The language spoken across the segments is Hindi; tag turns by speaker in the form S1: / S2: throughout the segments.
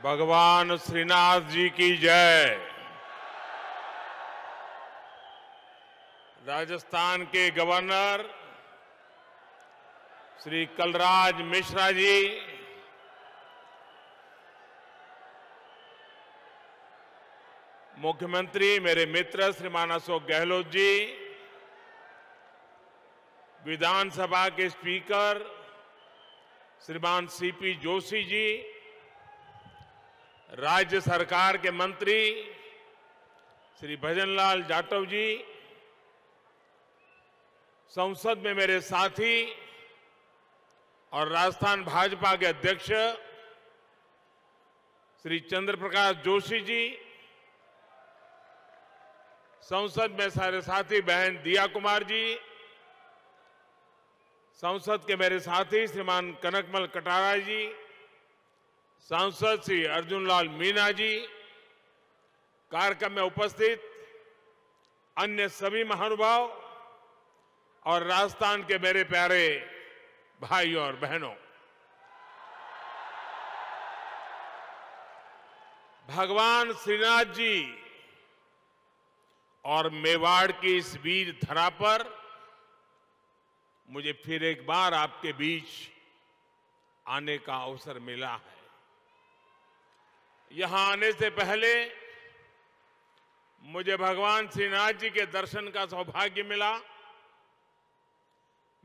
S1: भगवान श्रीनाथ जी की जय। राजस्थान के गवर्नर श्री कलराज मिश्रा जी, मुख्यमंत्री मेरे मित्र श्रीमान अशोक गहलोत जी, विधानसभा के स्पीकर श्रीमान सीपी जोशी जी, राज्य सरकार के मंत्री श्री भजनलाल जाटव जी, संसद में मेरे साथी और राजस्थान भाजपा के अध्यक्ष श्री चंद्र प्रकाश जोशी जी, संसद में सारे साथी बहन दिया कुमार जी, संसद के मेरे साथी श्रीमान कनकमल कटारा जी, सांसद श्री अर्जुन लाल मीणा जी, कार्यक्रम में उपस्थित अन्य सभी महानुभाव और राजस्थान के मेरे प्यारे भाइयों और बहनों, भगवान श्रीनाथ जी और मेवाड़ की इस वीर धरा पर मुझे फिर एक बार आपके बीच आने का अवसर मिला है। यहां आने से पहले मुझे भगवान श्रीनाथ जी के दर्शन का सौभाग्य मिला।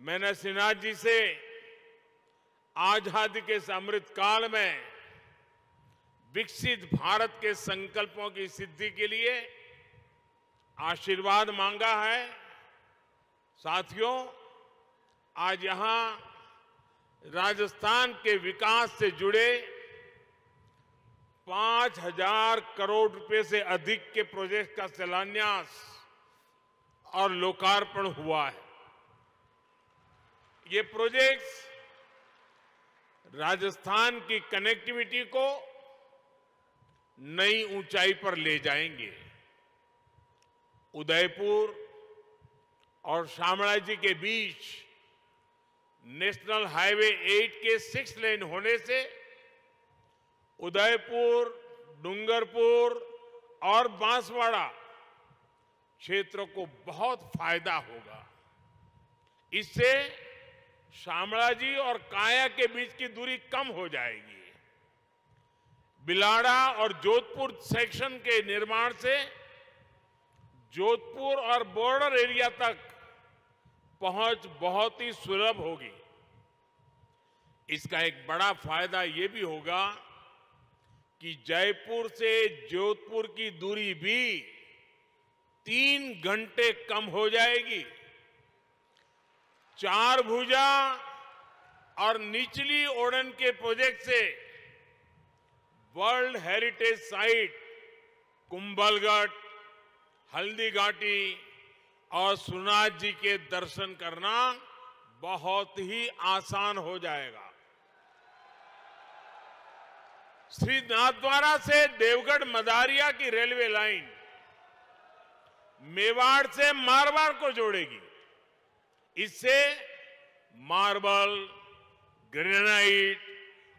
S1: मैंने श्रीनाथ जी से आजादी के इस अमृत काल में विकसित भारत के संकल्पों की सिद्धि के लिए आशीर्वाद मांगा है। साथियों, आज यहां राजस्थान के विकास से जुड़े 5,000 करोड़ रुपए से अधिक के प्रोजेक्ट का शिलान्यास और लोकार्पण हुआ है। ये प्रोजेक्ट्स राजस्थान की कनेक्टिविटी को नई ऊंचाई पर ले जाएंगे। उदयपुर और शामळाजी के बीच नेशनल हाईवे 8 के 6 लेन होने से उदयपुर, डूंगरपुर और बांसवाड़ा क्षेत्रों को बहुत फायदा होगा। इससे शामळाजी और काया के बीच की दूरी कम हो जाएगी। बिलाड़ा और जोधपुर सेक्शन के निर्माण से जोधपुर और बॉर्डर एरिया तक पहुंच बहुत ही सुलभ होगी। इसका एक बड़ा फायदा ये भी होगा कि जयपुर से जोधपुर की दूरी भी 3 घंटे कम हो जाएगी। 4 भुजा और निचली ओड़न के प्रोजेक्ट से world heritage site Kumbhalgarh, Haldighati और श्रीनाथ जी के दर्शन करना बहुत ही आसान हो जाएगा। श्री नाथद्वारा से देवगढ़ मदारिया की रेलवे लाइन मेवाड़ से मारवाड़ को जोड़ेगी। इससे मार्बल, ग्रेनाइट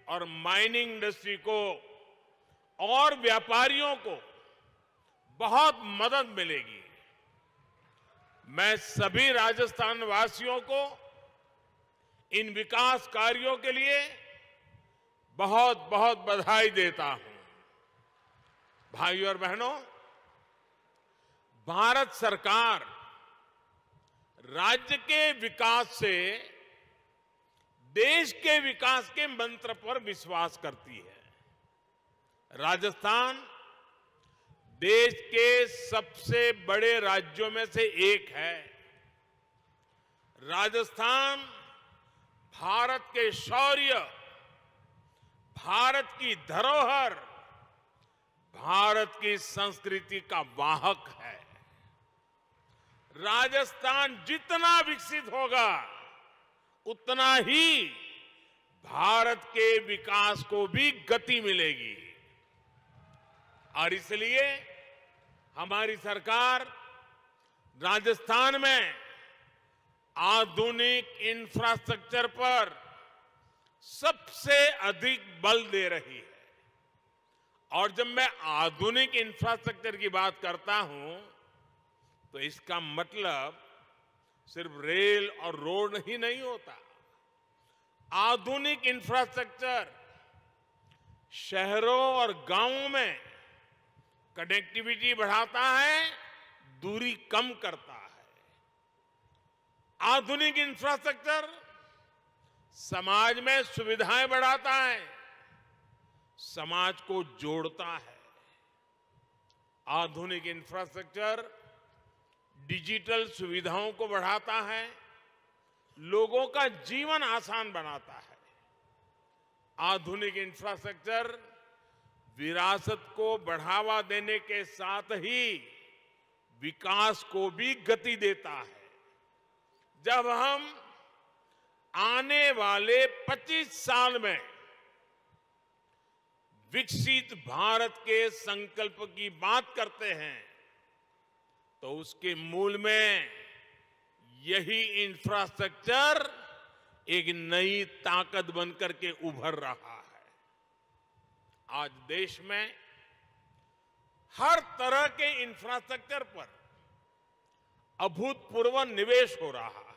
S1: और माइनिंग इंडस्ट्री को और व्यापारियों को बहुत मदद मिलेगी। मैं सभी राजस्थान वासियों को इन विकास कार्यों के लिए बहुत बहुत बधाई देता हूं। भाइयों और बहनों, भारत सरकार राज्य के विकास से देश के विकास के मंत्र पर विश्वास करती है। राजस्थान देश के सबसे बड़े राज्यों में से एक है। राजस्थान भारत के शौर्य, भारत की धरोहर, भारत की संस्कृति का वाहक है। राजस्थान जितना विकसित होगा उतना ही भारत के विकास को भी गति मिलेगी। और इसलिए हमारी सरकार राजस्थान में आधुनिक इंफ्रास्ट्रक्चर पर सबसे अधिक बल दे रही है। और जब मैं आधुनिक इंफ्रास्ट्रक्चर की बात करता हूं तो इसका मतलब सिर्फ रेल और रोड ही नहीं होता। आधुनिक इंफ्रास्ट्रक्चर शहरों और गांवों में कनेक्टिविटी बढ़ाता है, दूरी कम करता है। आधुनिक इंफ्रास्ट्रक्चर समाज में सुविधाएं बढ़ाता है, समाज को जोड़ता है। आधुनिक इंफ्रास्ट्रक्चर डिजिटल सुविधाओं को बढ़ाता है, लोगों का जीवन आसान बनाता है। आधुनिक इंफ्रास्ट्रक्चर विरासत को बढ़ावा देने के साथ ही विकास को भी गति देता है। जब हम आने वाले 25 साल में विकसित भारत के संकल्प की बात करते हैं तो उसके मूल में यही इंफ्रास्ट्रक्चर एक नई ताकत बनकर के उभर रहा है। आज देश में हर तरह के इंफ्रास्ट्रक्चर पर अभूतपूर्व निवेश हो रहा है,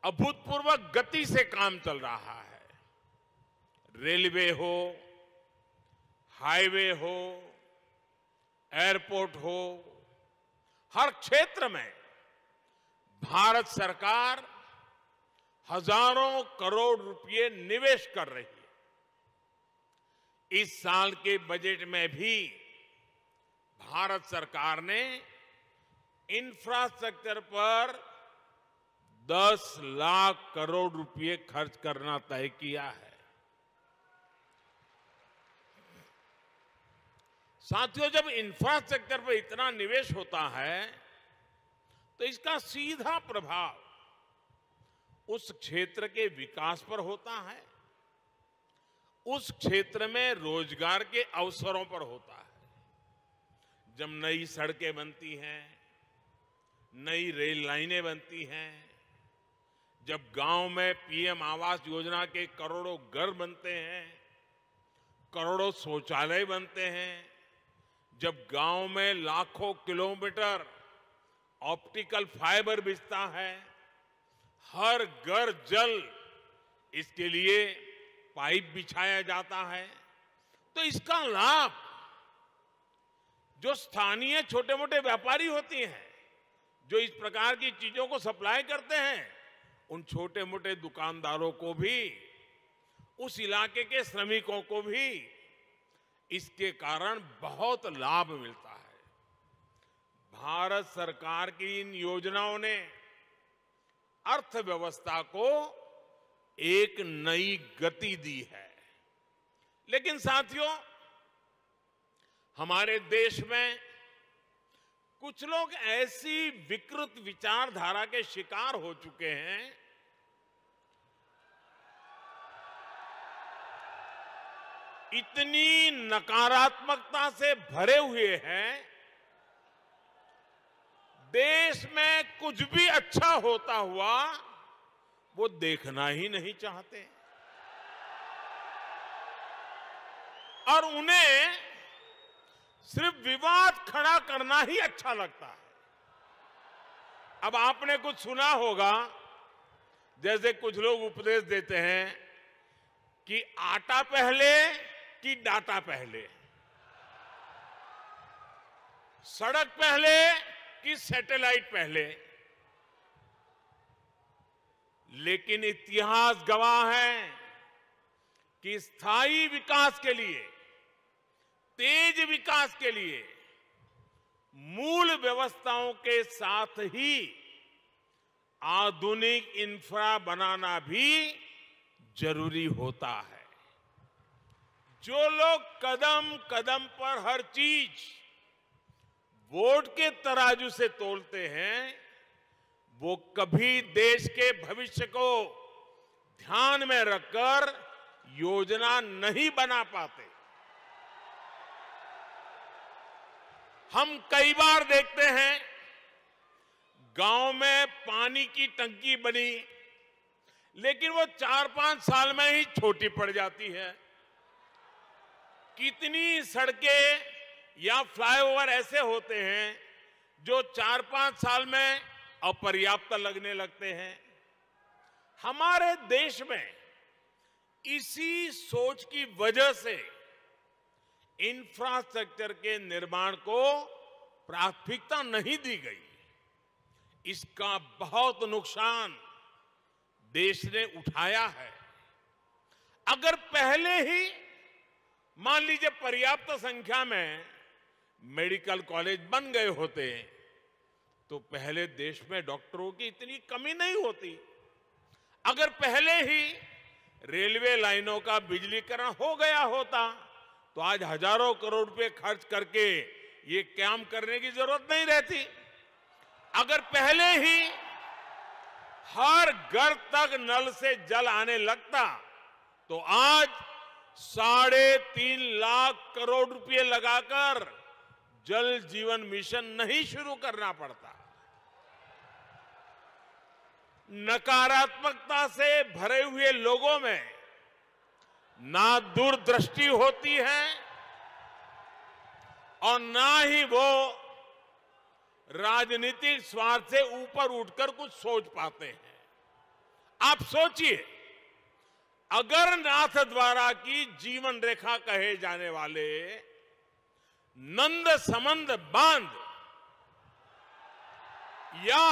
S1: अभूतपूर्व गति से काम चल रहा है। रेलवे हो, हाईवे हो, एयरपोर्ट हो, हर क्षेत्र में भारत सरकार हजारों करोड़ रुपए निवेश कर रही है। इस साल के बजट में भी भारत सरकार ने इंफ्रास्ट्रक्चर पर 10 लाख करोड़ रुपए खर्च करना तय किया है। साथियों, जब इंफ्रास्ट्रक्चर पर इतना निवेश होता है तो इसका सीधा प्रभाव उस क्षेत्र के विकास पर होता है, उस क्षेत्र में रोजगार के अवसरों पर होता है। जब नई सड़कें बनती हैं, नई रेल लाइनें बनती हैं, जब गांव में पीएम आवास योजना के करोड़ों घर बनते हैं, करोड़ों शौचालय बनते हैं, जब गांव में लाखों किलोमीटर ऑप्टिकल फाइबर बिछता है, हर घर जल इसके लिए पाइप बिछाया जाता है, तो इसका लाभ जो स्थानीय छोटे मोटे व्यापारी होती हैं, जो इस प्रकार की चीजों को सप्लाई करते हैं, उन छोटे मोटे दुकानदारों को भी, उस इलाके के श्रमिकों को भी इसके कारण बहुत लाभ मिलता है। भारत सरकार की इन योजनाओं ने अर्थव्यवस्था को एक नई गति दी है। लेकिन साथियों, हमारे देश में कुछ लोग ऐसी विकृत विचारधारा के शिकार हो चुके हैं इतनी नकारात्मकता से भरे हुए हैं, देश में कुछ भी अच्छा होता हुआ वो देखना ही नहीं चाहते और उन्हें सिर्फ विवाद खड़ा करना ही अच्छा लगता है। अब आपने कुछ सुना होगा, जैसे कुछ लोग उपदेश देते हैं कि आटा पहले कि डाटा पहले, सड़क पहले कि सैटेलाइट पहले। लेकिन इतिहास गवाह है कि स्थायी विकास के लिए, तेज विकास के लिए मूल व्यवस्थाओं के साथ ही आधुनिक इंफ्रा बनाना भी जरूरी होता है। जो लोग कदम कदम पर हर चीज वोट के तराजू से तोलते हैं, वो कभी देश के भविष्य को ध्यान में रखकर योजना नहीं बना पाते। हम कई बार देखते हैं गांव में पानी की टंकी बनी, लेकिन वो 4-5 साल में ही छोटी पड़ जाती है। कितनी सड़कें या फ्लाईओवर ऐसे होते हैं जो 4-5 साल में अपर्याप्त लगने लगते हैं। हमारे देश में इसी सोच की वजह से इंफ्रास्ट्रक्चर के निर्माण को प्राथमिकता नहीं दी गई। इसका बहुत नुकसान देश ने उठाया है। अगर पहले ही मान लीजिए पर्याप्त संख्या में मेडिकल कॉलेज बन गए होते तो पहले देश में डॉक्टरों की इतनी कमी नहीं होती। अगर पहले ही रेलवे लाइनों का बिजलीकरण हो गया होता तो आज हजारों करोड़ रुपए खर्च करके ये काम करने की जरूरत नहीं रहती। अगर पहले ही हर घर तक नल से जल आने लगता तो आज 3.5 लाख करोड़ रुपए लगाकर जल जीवन मिशन नहीं शुरू करना पड़ता। नकारात्मकता से भरे हुए लोगों में ना दूरदृष्टि होती है और ना ही वो राजनीतिक स्वार्थ से ऊपर उठकर कुछ सोच पाते हैं। आप सोचिए, अगर नाथ द्वारा की जीवन रेखा कहे जाने वाले नंद समंद बांध या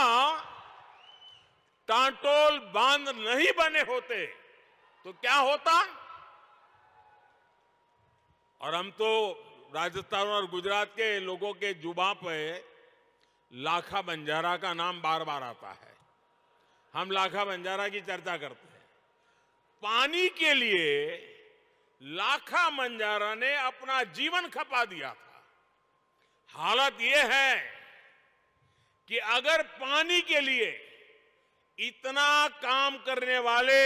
S1: टांटोल बांध नहीं बने होते तो क्या होता। और हम तो राजस्थान और गुजरात के लोगों के जुबान पे लाखा बंजारा का नाम बार बार आता है। हम लाखा बंजारा की चर्चा करते हैं। पानी के लिए लाखा बंजारा ने अपना जीवन खपा दिया था। हालत यह है कि अगर पानी के लिए इतना काम करने वाले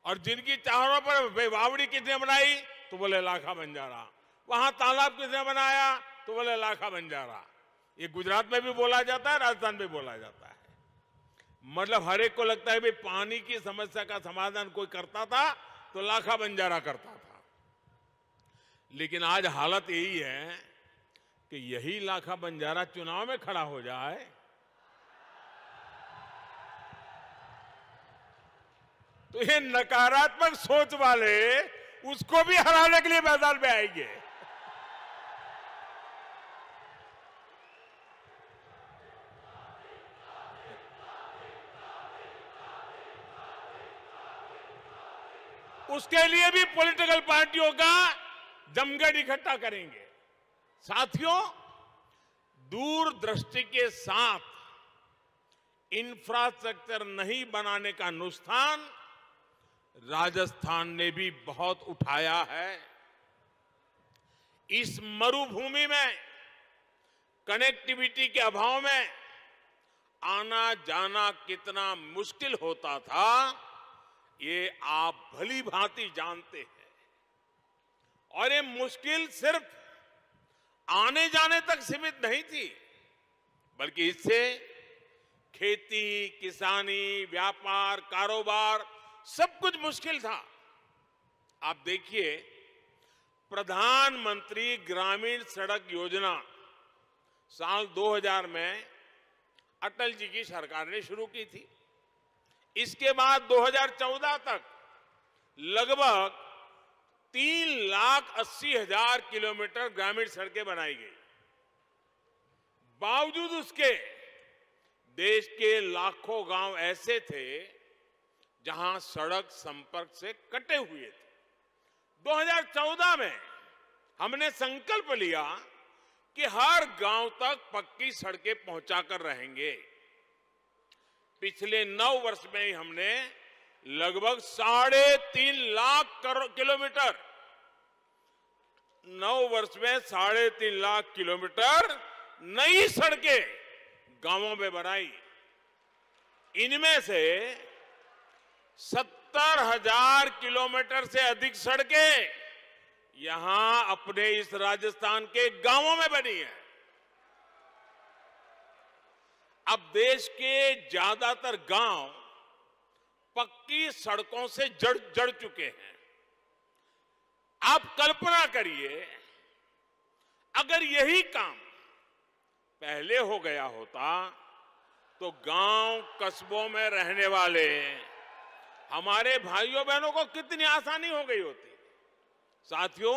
S1: और जिनकी चारों पर वावड़ी किसने बनाई तो बोले लाखा बंजारा, वहां तालाब किसने बनाया तो बोले लाखा बंजारा। ये गुजरात में भी बोला जाता है, राजस्थान में बोला जाता है। मतलब हर एक को लगता है भाई पानी की समस्या का समाधान कोई करता था तो लाखा बंजारा करता था। लेकिन आज हालत यही है कि यही लाखा बंजारा चुनाव में खड़ा हो जाए तो ये नकारात्मक सोच वाले उसको भी हराने के लिए मैदान में आएंगे। उसके लिए भी पॉलिटिकल पार्टियों का जमघट इकट्ठा करेंगे। साथियों, दूरदृष्टि के साथ इंफ्रास्ट्रक्चर नहीं बनाने का नुकसान राजस्थान ने भी बहुत उठाया है। इस मरुभूमि में कनेक्टिविटी के अभाव में आना जाना कितना मुश्किल होता था ये आप भली भांति जानते हैं। और ये मुश्किल सिर्फ आने जाने तक सीमित नहीं थी, बल्कि इससे खेती, किसानी, व्यापार, कारोबार सब कुछ मुश्किल था। आप देखिए, प्रधानमंत्री ग्रामीण सड़क योजना साल 2000 में अटल जी की सरकार ने शुरू की थी। इसके बाद 2014 तक लगभग 3,80,000 किलोमीटर ग्रामीण सड़कें बनाई गई। बावजूद उसके देश के लाखों गांव ऐसे थे जहां सड़क संपर्क से कटे हुए थे। 2014 में हमने संकल्प लिया कि हर गांव तक पक्की सड़कें पहुंचाकर रहेंगे। पिछले 9 वर्ष में ही हमने लगभग 3.5 लाख किलोमीटर 9 वर्ष में 3.5 लाख किलोमीटर नई सड़कें गांवों में बनाई। इनमें से 70,000 किलोमीटर से अधिक सड़कें यहां अपने इस राजस्थान के गांवों में बनी है। अब देश के ज्यादातर गांव पक्की सड़कों से जड़ चुके हैं। आप कल्पना करिए, अगर यही काम पहले हो गया होता तो गांव कस्बों में रहने वाले हमारे भाइयों बहनों को कितनी आसानी हो गई होती। साथियों,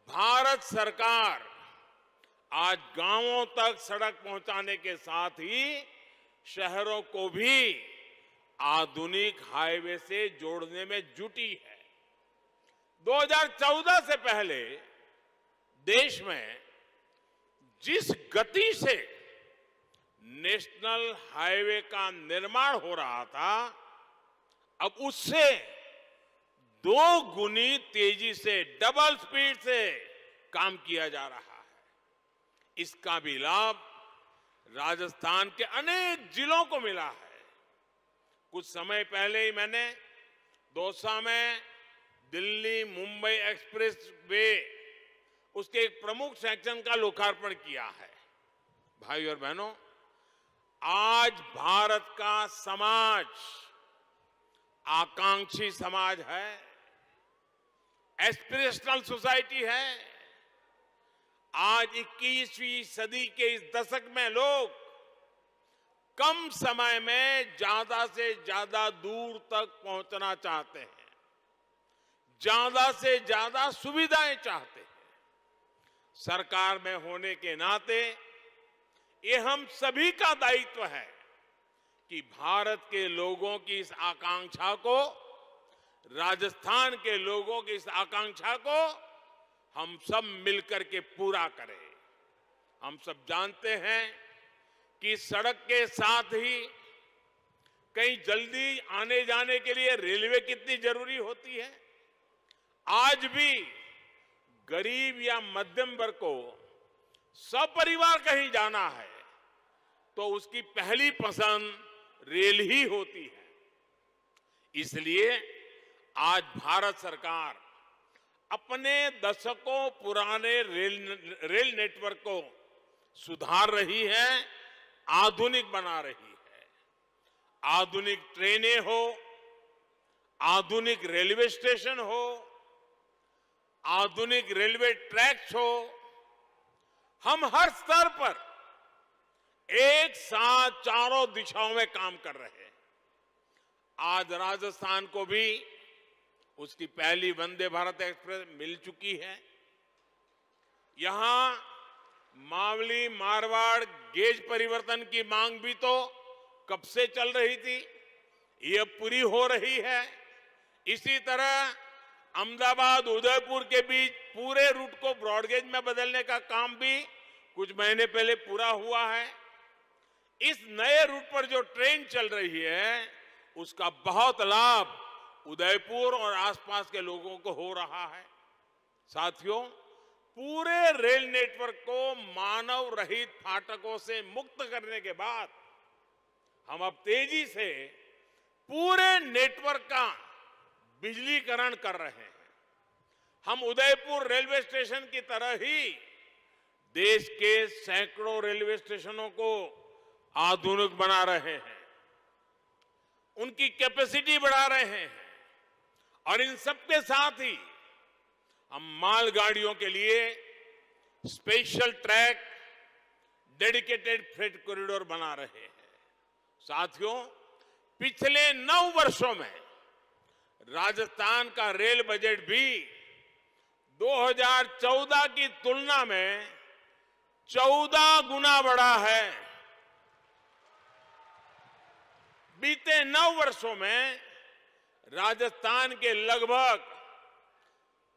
S1: भारत सरकार आज गांवों तक सड़क पहुंचाने के साथ ही शहरों को भी आधुनिक हाईवे से जोड़ने में जुटी है। 2014 से पहले देश में जिस गति से नेशनल हाईवे का निर्माण हो रहा था, अब उससे 2 गुनी तेजी से, डबल स्पीड से काम किया जा रहा है। इसका भी लाभ राजस्थान के अनेक जिलों को मिला है। कुछ समय पहले ही मैंने दौसा में दिल्ली मुंबई एक्सप्रेस वे, उसके एक प्रमुख सेक्शन का लोकार्पण किया है। भाई और बहनों, आज भारत का समाज आकांक्षी समाज है, एस्पिरेशनल सोसाइटी है। आज 21वीं सदी के इस दशक में लोग कम समय में ज्यादा से ज्यादा दूर तक पहुंचना चाहते हैं, ज्यादा से ज्यादा सुविधाएं चाहते हैं। सरकार में होने के नाते ये हम सभी का दायित्व है कि भारत के लोगों की इस आकांक्षा को, राजस्थान के लोगों की इस आकांक्षा को हम सब मिलकर के पूरा करें। हम सब जानते हैं कि सड़क के साथ ही कहीं जल्दी आने जाने के लिए रेलवे कितनी जरूरी होती है। आज भी गरीब या मध्यम वर्ग को सपरिवार कहीं जाना है तो उसकी पहली पसंद रेल ही होती है। इसलिए आज भारत सरकार अपने दशकों पुराने रेल नेटवर्क को सुधार रही है, आधुनिक बना रही है। आधुनिक ट्रेनें हो, आधुनिक रेलवे स्टेशन हो, आधुनिक रेलवे ट्रैक्स हो, हम हर स्तर पर एक साथ चारों दिशाओं में काम कर रहे हैं। आज राजस्थान को भी उसकी पहली वंदे भारत एक्सप्रेस मिल चुकी है। यहां मावली मारवाड़ गेज परिवर्तन की मांग भी तो कब से चल रही थी, ये अब पूरी हो रही है। इसी तरह अहमदाबाद उदयपुर के बीच पूरे रूट को ब्रॉडगेज में बदलने का काम भी कुछ महीने पहले पूरा हुआ है। इस नए रूट पर जो ट्रेन चल रही है उसका बहुत लाभ उदयपुर और आसपास के लोगों को हो रहा है। साथियों, पूरे रेल नेटवर्क को मानव रहित फाटकों से मुक्त करने के बाद हम अब तेजी से पूरे नेटवर्क का बिजलीकरण कर रहे हैं। हम उदयपुर रेलवे स्टेशन की तरह ही देश के सैकड़ों रेलवे स्टेशनों को आधुनिक बना रहे हैं, उनकी कैपेसिटी बढ़ा रहे हैं और इन सबके साथ ही हम मालगाड़ियों के लिए special track, dedicated freight corridor बना रहे हैं। साथियों, पिछले 9 वर्षों में राजस्थान का रेल बजट भी 2014 की तुलना में 14 गुना बढ़ा है। बीते 9 वर्षों में राजस्थान के लगभग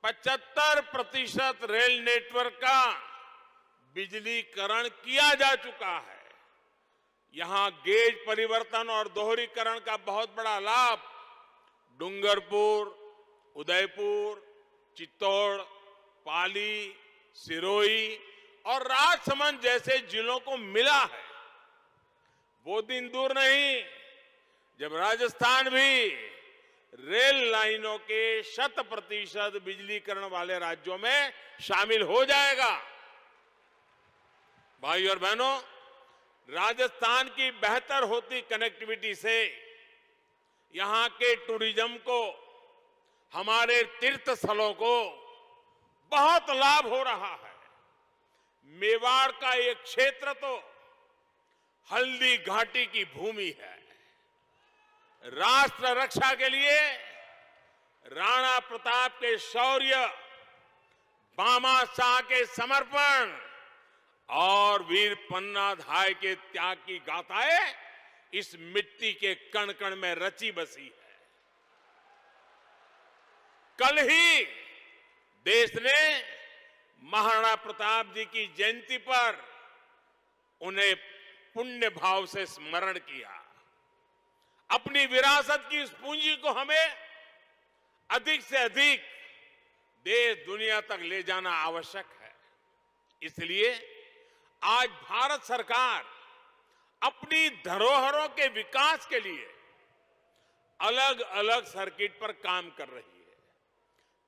S1: 75% रेल नेटवर्क का बिजलीकरण किया जा चुका है। यहां गेज परिवर्तन और दोहरीकरण का बहुत बड़ा लाभ डूंगरपुर, उदयपुर, चित्तौड़, पाली, सिरोही और राजसमंद जैसे जिलों को मिला है। वो दिन दूर नहीं जब राजस्थान भी रेल लाइनों के 100% बिजलीकरण वाले राज्यों में शामिल हो जाएगा। भाई और बहनों, राजस्थान की बेहतर होती कनेक्टिविटी से यहां के टूरिज्म को, हमारे तीर्थ स्थलों को बहुत लाभ हो रहा है। मेवाड़ का एक क्षेत्र तो हल्दी घाटी की भूमि है। राष्ट्र रक्षा के लिए राणा प्रताप के शौर्य, बामा शाह के समर्पण और वीर पन्नाधाय के त्याग की गाथाएं इस मिट्टी के कण कण में रची बसी है। कल ही देश ने महाराणा प्रताप जी की जयंती पर उन्हें पुण्य भाव से स्मरण किया। अपनी विरासत की इस पूंजी को हमें अधिक से अधिक देश दुनिया तक ले जाना आवश्यक है। इसलिए आज भारत सरकार अपनी धरोहरों के विकास के लिए अलग अलग सर्किट पर काम कर रही है।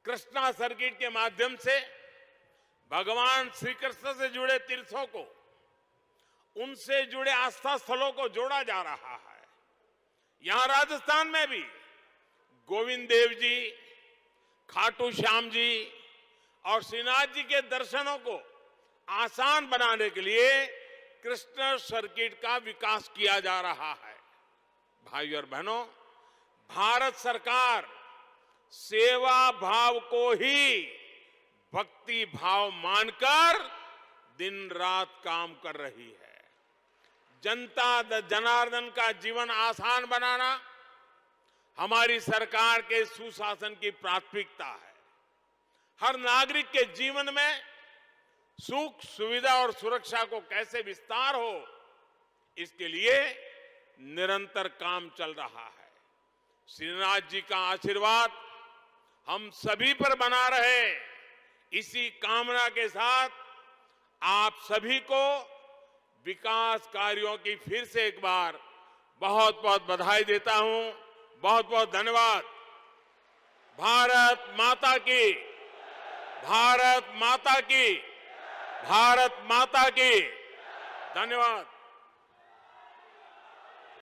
S1: कृष्णा सर्किट के माध्यम से भगवान श्री कृष्ण से जुड़े तीर्थों को, उनसे जुड़े आस्था स्थलों को जोड़ा जा रहा है। यहां राजस्थान में भी गोविंद देव जी, खाटू श्याम जी और श्रीनाथ जी के दर्शनों को आसान बनाने के लिए कृष्ण सर्किट का विकास किया जा रहा है। भाइयों और बहनों, भारत सरकार सेवा भाव को ही भक्ति भाव मानकर दिन रात काम कर रही है। जनता जनार्दन का जीवन आसान बनाना हमारी सरकार के सुशासन की प्राथमिकता है। हर नागरिक के जीवन में सुख, सुविधा और सुरक्षा को कैसे विस्तार हो, इसके लिए निरंतर काम चल रहा है। श्रीनाथ जी का आशीर्वाद हम सभी पर बना रहे, इसी कामना के साथ आप सभी को विकास कार्यों की फिर से एक बार बहुत बहुत बधाई देता हूं। बहुत बहुत धन्यवाद। भारत माता की, भारत माता की, भारत माता की। धन्यवाद।